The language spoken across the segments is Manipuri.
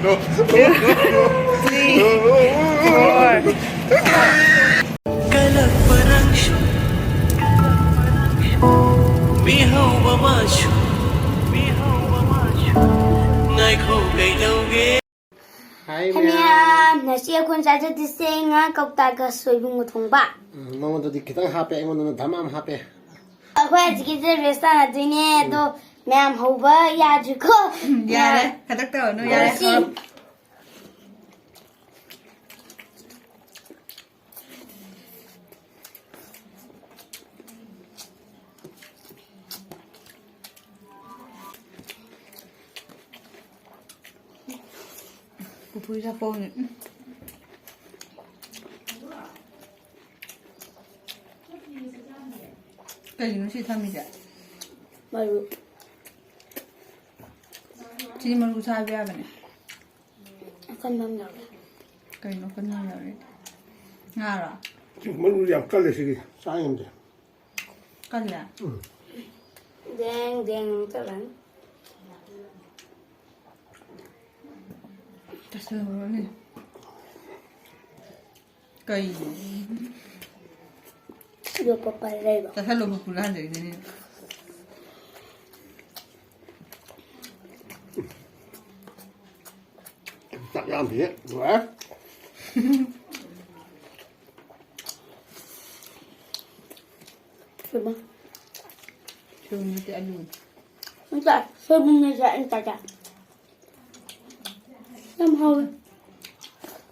3, 4. Hai Mẹ, nasi aku nak jadi senga kokta ke Soibumga thongba. Mama tu kita hape, aku tu tamam hape. Aku aja kita resta nanti ni tu, mẹ hoba ya juga. Ya, kata kau, no ya. Pupui sa phone. Cái gì nó chỉ thăm mình vậy? Malu. Chỉ mà lu sai về này. Akan bangga. Cái nó phân nhau rồi. Nga rồi. Mana yang kali sih sayang deh. Kan là. Deng deng telan. Ta sợ rồi nè. Cái gì? Yo papa leva. Ta thấy lồng popular rồi nè. Tak yang dia, dua. Coba. Chưa như thế anh luôn. Entah, Soibumga saya entah tak. Somehow.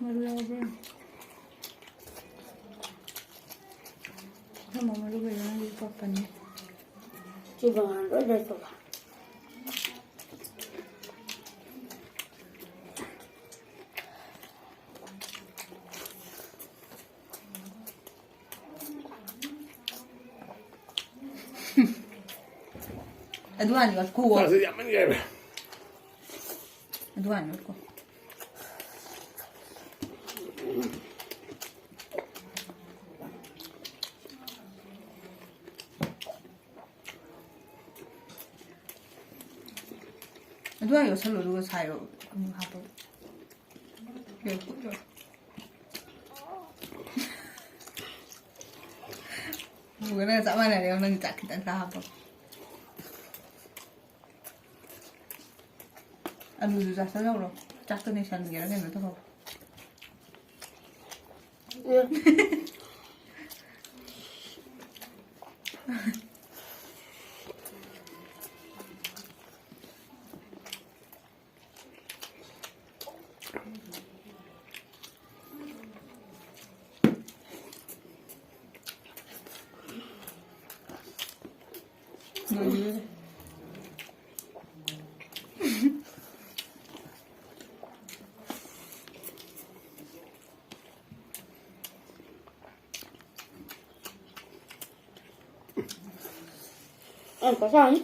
Malu apa? Sama malu berapa ni papa ni? Coba ngan dah coba. Dua ni kat kuah. Masih yang mana ya? Dua ni kat kuah. Dua ni selalu dua sayur. Apa? Ya, kuah. Bukan nak tak mana dia orang tak kita tak apa. Anu sudah salah loh, cak tu ni saya kira kan itu apa? Có sao nhỉ?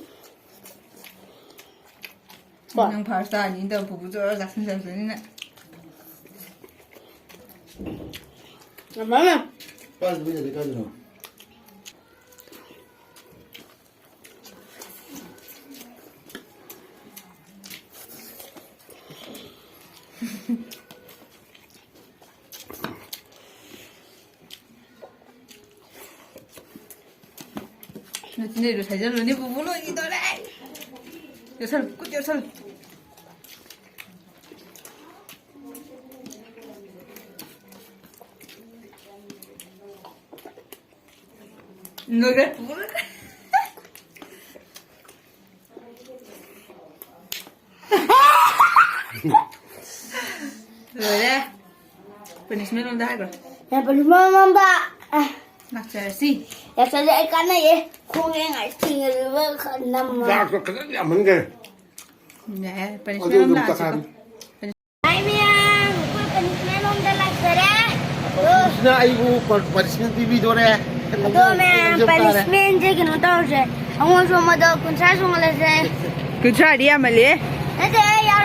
Yang pasta ni dah bubu tu orang kasih saya ni nak. Mana? Pas punya dekat tu. Ni tu saja lu ni bubu lu gitu deh. Jauh kut jauh. Nogat bubu. Rồi đấy. Punishment luôn đây rồi. Yang paling mama. Nak cari sih. Ya saya ikan ya. Kung yang ngai tinggal di nama. Tak, so kena yang mana? Ya, punishment lah sih. Hai Miang, aku punishment om dah lah kere. Sudah ibu punishment TV tu deh. Aduh Miang, punishment je kena tahu je. Aku semua dah kunci semua le je. Kunci dia malah. Nanti ya.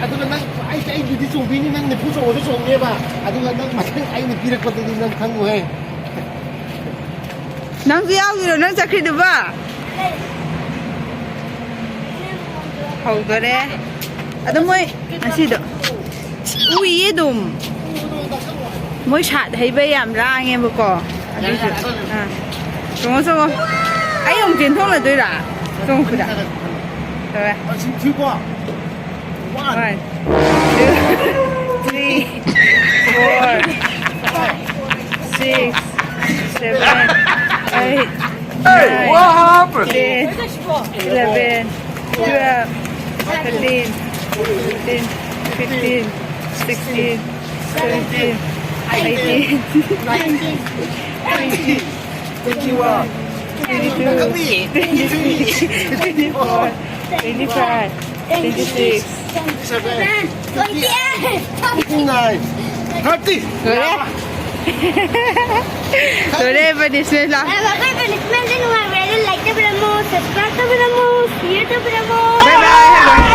Aduh kan, saya jadi suami ni nang nepu soal tu suami apa? Aduh kan, macam saya ni pirak pada ni nang kanggu eh. Nang siapa tu nang cakap tu ba? ꯍꯧꯗꯣꯔꯦ ꯑꯗꯣ ꯃꯣꯏ ꯉꯁꯤꯗꯣ ꯎꯏꯌꯦ ꯑꯗꯨꯝ ꯃꯣꯏ ꯁꯥꯠ ꯍꯩꯕ ꯌꯥꯝ ꯂꯥꯡꯉꯦꯕꯀꯣ ꯑꯗꯨꯁꯨ ꯆꯣꯡꯉꯣ ꯆꯣꯡꯉꯣ ꯑꯩ ꯑꯃꯨꯛ ꯆꯦꯟꯊꯣꯛꯅꯗꯣꯏꯔꯥ ꯆꯣꯡꯉꯛꯄꯗ ꯇꯧꯔꯦ 1 2 3 4 5 6 7 8 Hey, what happened? 10 11 12 13 14 15 16 17 18 19, 20, 21, 22 23 24 25 26 27, 28. 29, 30. Sore punishment lang. Bakit punishment din mga brother, like na mo, subscribe na mo, share na mo. Bye bye.